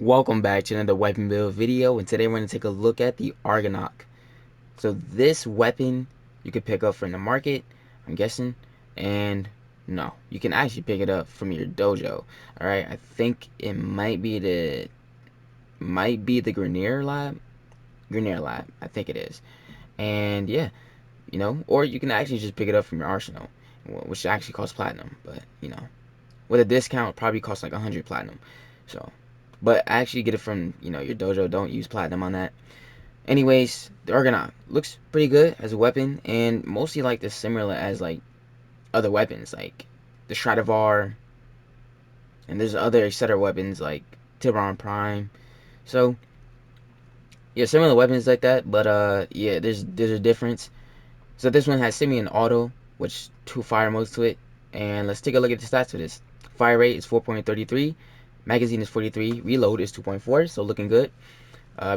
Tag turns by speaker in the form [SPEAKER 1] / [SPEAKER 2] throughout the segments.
[SPEAKER 1] Welcome back to another weapon build video, and today we're going to take a look at the Argonak. So this weapon you can pick up from the market, I'm guessing, and no, you can actually pick it up from your dojo. Alright, I think it might be the Grenier Lab, I think it is. And yeah, or you can actually just pick it up from your arsenal, which actually costs platinum, but with a discount, it probably costs like 100 platinum. So, but actually get it from your dojo. Don't use platinum on that. Anyways, the Argonaut looks pretty good as a weapon, and mostly like this similar as like other weapons like the Stradivar, and there's other etc. weapons like Tiburon Prime. So yeah, similar weapons like that, but yeah, there's a difference. So this one has semi and auto, which two fire modes to it, and let's take a look at the stats for this. Fire rate is 4.33, magazine is 43, reload is 2.4, so looking good.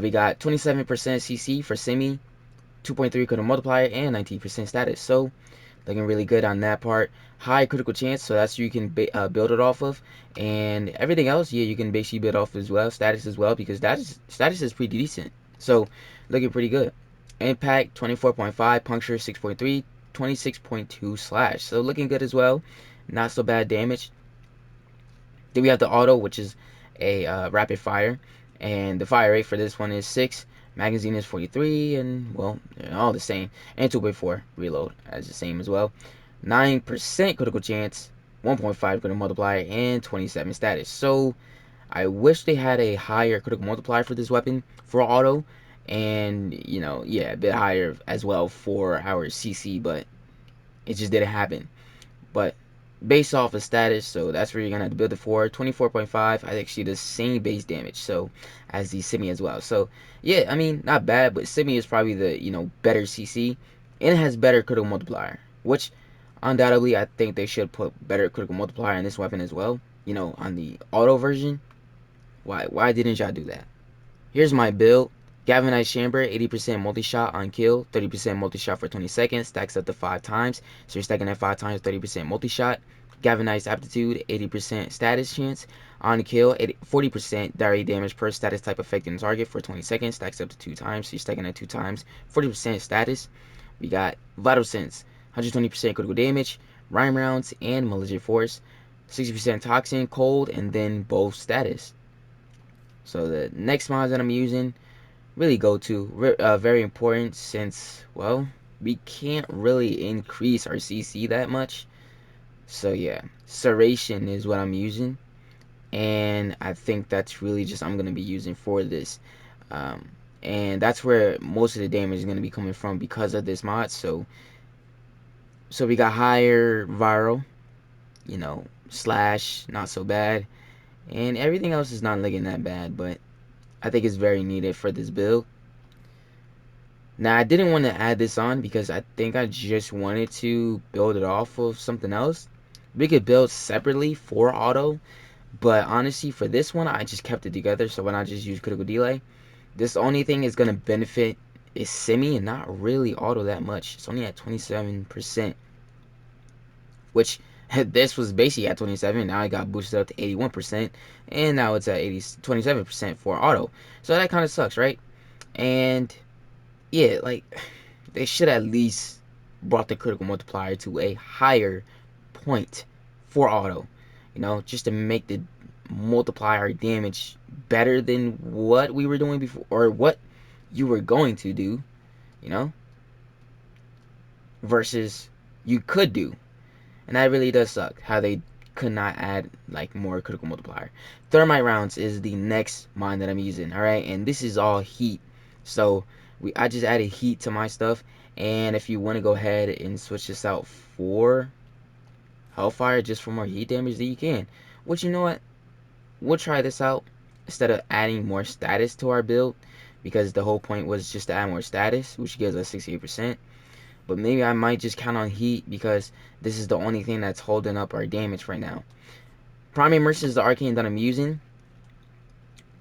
[SPEAKER 1] We got 27% CC for semi, 2.3 critical multiplier, and 19% status. So looking really good on that part. High critical chance, so that's what you can build it off of, and everything else, yeah, you can basically build off as well. Status as well, because status is pretty decent. So looking pretty good. Impact 24.5, puncture 6.3, 26.2 slash. So looking good as well. Not so bad damage. Then we have the auto, which is a rapid fire, and the fire rate for this one is 6. Magazine is 43, and well, they're all the same. And 2.4 reload as the same as well. 9% critical chance, 1.5 critical multiplier, and 27 status. So I wish they had a higher critical multiplier for this weapon for auto, and yeah, a bit higher as well for our CC, but it just didn't happen. But based off of status, so that's where you're gonna have to build it for. 24.5, I actually the same base damage, so as the Simi as well. So yeah, I mean not bad, but Simi is probably the better CC, and it has better critical multiplier, which undoubtedly I think they should put better critical multiplier in this weapon as well. On the auto version. Why didn't y'all do that? Here's my build. Galvanized Chamber, 80% multi-shot on kill, 30% multi-shot for 20 seconds, stacks up to 5 times. So you're stacking at 5 times, 30% multi-shot. Galvanized Aptitude, 80% status chance on kill, 40% direct damage per status type affecting target for 20 seconds, stacks up to 2 times. So you're stacking at 2 times, 40% status. We got Vital Sense, 120% critical damage, Rhyme Rounds, and Malignant Force. 60% Toxin, Cold, and then both status. So the next mods that I'm using really go to very important, since well we can't really increase our CC that much. So yeah, Serration is what I'm using, and I think that's really just I'm gonna be using for this, um, and that's where most of the damage is gonna be coming from because of this mod. So we got higher viral, slash not so bad, and everything else is not looking that bad, but I think it's very needed for this build. Now, I didn't want to add this on because I think I just wanted to build it off of something else. We could build separately for auto, but honestly, for this one, I just kept it together. So when I just use critical delay, this only thing is going to benefit is semi and not really auto that much. It's only at 27%, which this was basically at 27. Now I got boosted up to 81%, and now it's at 27% for auto. So that kind of sucks, right? And yeah, like they should at least brought the critical multiplier to a higher point for auto, just to make the multiplier damage better than what we were doing before, or what you were going to do, you know, versus you could do. And that really does suck how they could not add like more critical multiplier. Thermite rounds is the next mod that I'm using, alright, and this is all heat. So I just added heat to my stuff, and if you want to go ahead and switch this out for Hellfire just for more heat damage, then you can. Which, you know what, we'll try this out instead of adding more status to our build, because the whole point was just to add more status, which gives us 68%. But maybe I might just count on heat, because this is the only thing that's holding up our damage right now. Prime Immersion is the arcane that I'm using,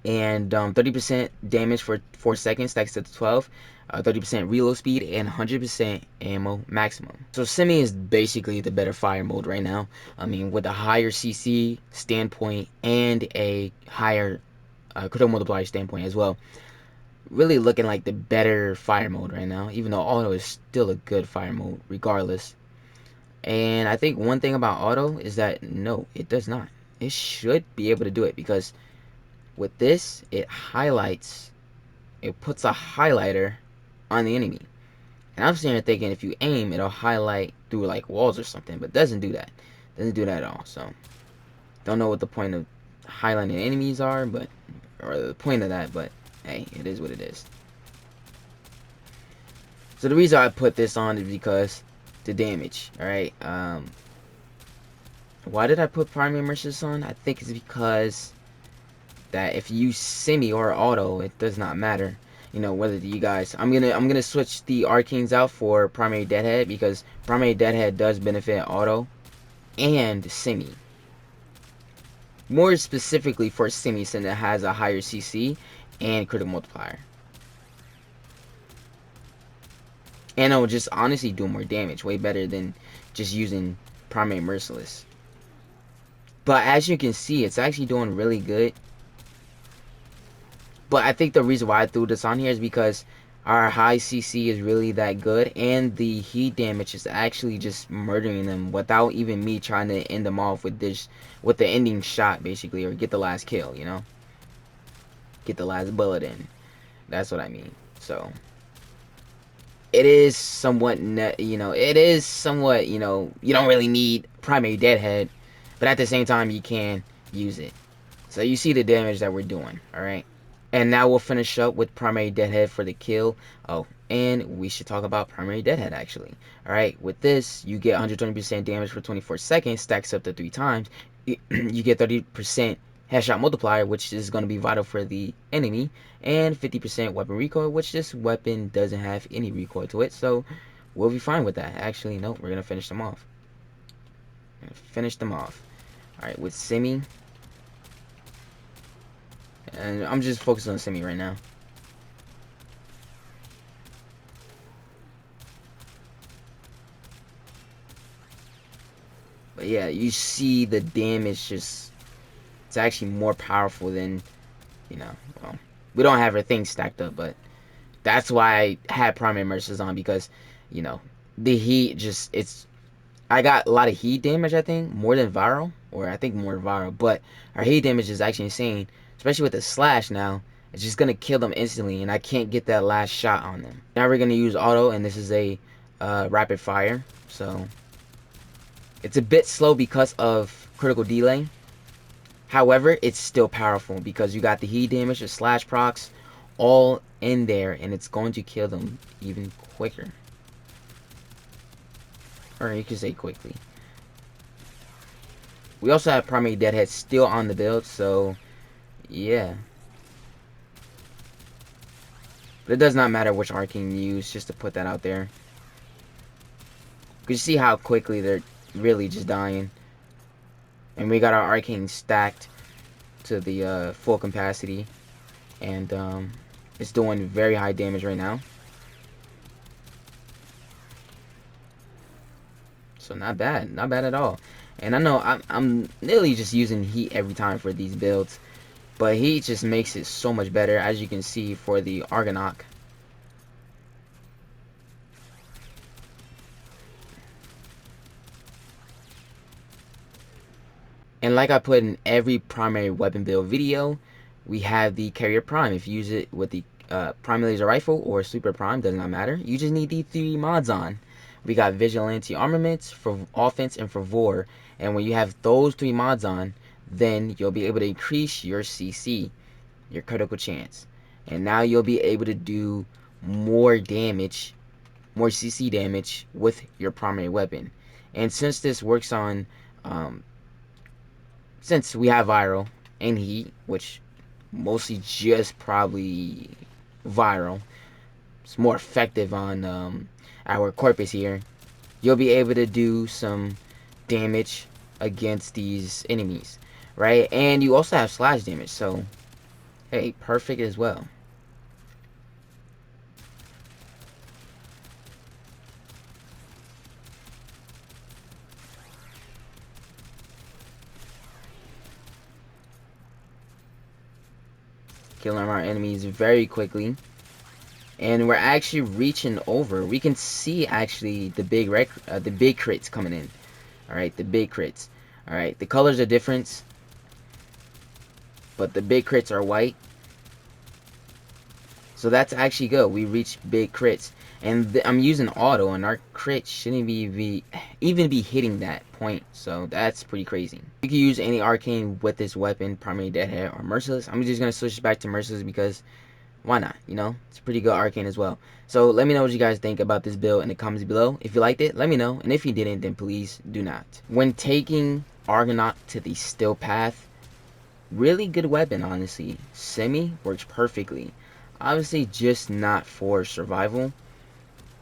[SPEAKER 1] and 30% damage for 4 seconds, stacks to 12, 30% reload speed, and 100% ammo maximum. So Semi is basically the better fire mode right now. I mean, with a higher CC standpoint and a higher critical multiplier standpoint as well. Really looking like the better fire mode right now, even though auto is still a good fire mode regardless. And I think one thing about auto is that no, it does not. It should be able to do it, because with this, it highlights, it puts a highlighter on the enemy. And I'm sitting here thinking if you aim, it'll highlight through like walls or something, but it doesn't do that. It doesn't do that at all. So don't know what the point of highlighting enemies are, but, or the point of that, but hey, it is what it is. So the reason I put this on is because the damage. Alright, why did I put primary mercies on? I think it's because that if you use semi or auto, it does not matter. You know, whether you guys, I'm gonna switch the arcanes out for primary deadhead, because primary deadhead does benefit auto and semi. More specifically for semi, since it has a higher CC and critical multiplier. And it'll just honestly do more damage, way better than just using primary merciless. But as you can see, it's actually doing really good. But I think the reason why I threw this on here is because our high CC is really that good, and the heat damage is actually just murdering them without even me trying to end them off with this, with the ending shot basically, or get the last kill, you know, get the last bullet in. That's what I mean. So it is somewhat you know, it is somewhat, you know, you don't really need primary deadhead, but at the same time you can use it. So you see the damage that we're doing, all right? And now we'll finish up with primary deadhead for the kill. Oh, and we should talk about primary deadhead actually. Alright, with this, you get 120% damage for 24 seconds, stacks up to 3 times. You get 30% headshot multiplier, which is going to be vital for the enemy, and 50% weapon recoil, which this weapon doesn't have any recoil to it, so we'll be fine with that. Actually, no, we're going to finish them off. Alright, with semi. And I'm just focused on semi right now. But yeah, you see the damage just, it's actually more powerful than, you know, well, we don't have our things stacked up, but that's why I had primary mercies on, because, you know, the heat just, it's, I got a lot of heat damage, I think, more than viral, or I think more viral, but our heat damage is actually insane, especially with the slash now. It's just gonna kill them instantly, and I can't get that last shot on them. Now we're gonna use auto, and this is a rapid fire, so it's a bit slow because of critical delay. However, it's still powerful because you got the heat damage, the slash procs, all in there, and it's going to kill them even quicker. Or you can say quickly. We also have primary deadhead still on the build, so yeah. But it does not matter which arcane you use, just to put that out there. You see how quickly they're really just dying. And we got our arcane stacked to the full capacity. And it's doing very high damage right now. So not bad. Not bad at all. And I know I'm nearly just using heat every time for these builds. But heat just makes it so much better, as you can see for the Argonak. And like I put in every primary weapon build video, we have the Carrier Prime. If you use it with the Prime Laser Rifle or Super Prime, does not matter. You just need the 3 mods on. We got Vigilante Armaments for offense and for Vor. And when you have those 3 mods on, then you'll be able to increase your CC, your critical chance. And now you'll be able to do more damage, more CC damage with your primary weapon. And since this works on, since we have viral and heat, which mostly just probably viral, it's more effective on our corpus here. You'll be able to do some damage against these enemies, right? And you also have slash damage, so hey, perfect as well. killing our enemies very quickly. And we're actually reaching over. We can see actually the big crits coming in. All right, the big crits. All right, the colors are different, but the big crits are white. So that's actually good. We reached big crits, and I'm using auto, and our crit shouldn't even be hitting that point. So that's pretty crazy. You can use any arcane with this weapon, primary, deadhead, or merciless. I'm just gonna switch back to merciless because why not? You know, it's a pretty good arcane as well. So let me know what you guys think about this build in the comments below. If you liked it, let me know, and if you didn't, then please do not. When taking Argonak to the still path, really good weapon, honestly. Semi works perfectly. Obviously, just not for survival.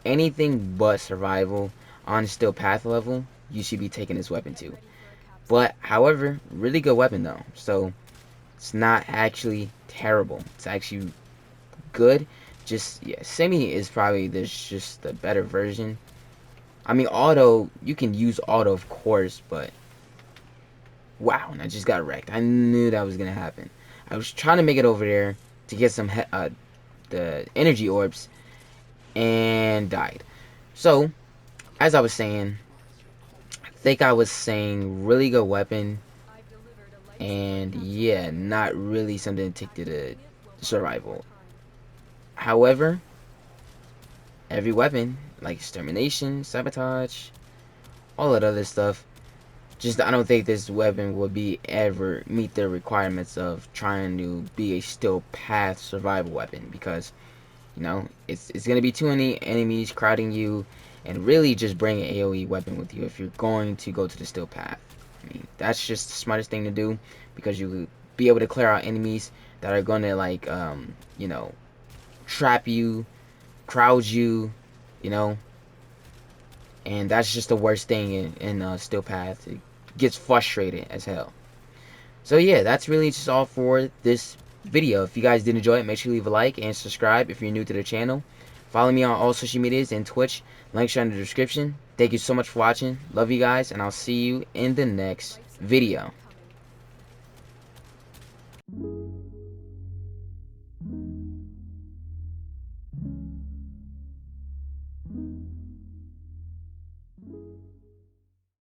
[SPEAKER 1] Anything but survival on still path level, you should be taking this weapon to. But, however, really good weapon though. So, it's not actually terrible. It's actually good. Just, yeah, semi is probably just the better version. I mean, auto, you can use auto, of course, but wow, and I just got wrecked. I knew that was gonna happen. I was trying to make it over there to get some the energy orbs and died. So, as I was saying, I think I was saying really good weapon, and yeah, not really something to take to the survival. However, every weapon, like extermination, sabotage, all that other stuff, just I don't think this weapon would be ever meet the requirements of trying to be a still path survival weapon, because you know it's gonna be too many enemies crowding you, and really just bring an AoE weapon with you if you're going to go to the still path. I mean, that's just the smartest thing to do, because you'll be able to clear out enemies that are gonna like you know, trap you, crowd you, you know, and that's just the worst thing in still path. It gets frustrated as hell. So yeah, that's really just all for this video. If you guys did enjoy it, make sure you leave a like and subscribe if you're new to the channel. Follow me on all social medias and Twitch. Links are in the description. Thank you so much for watching. Love you guys, and I'll see you in the next video.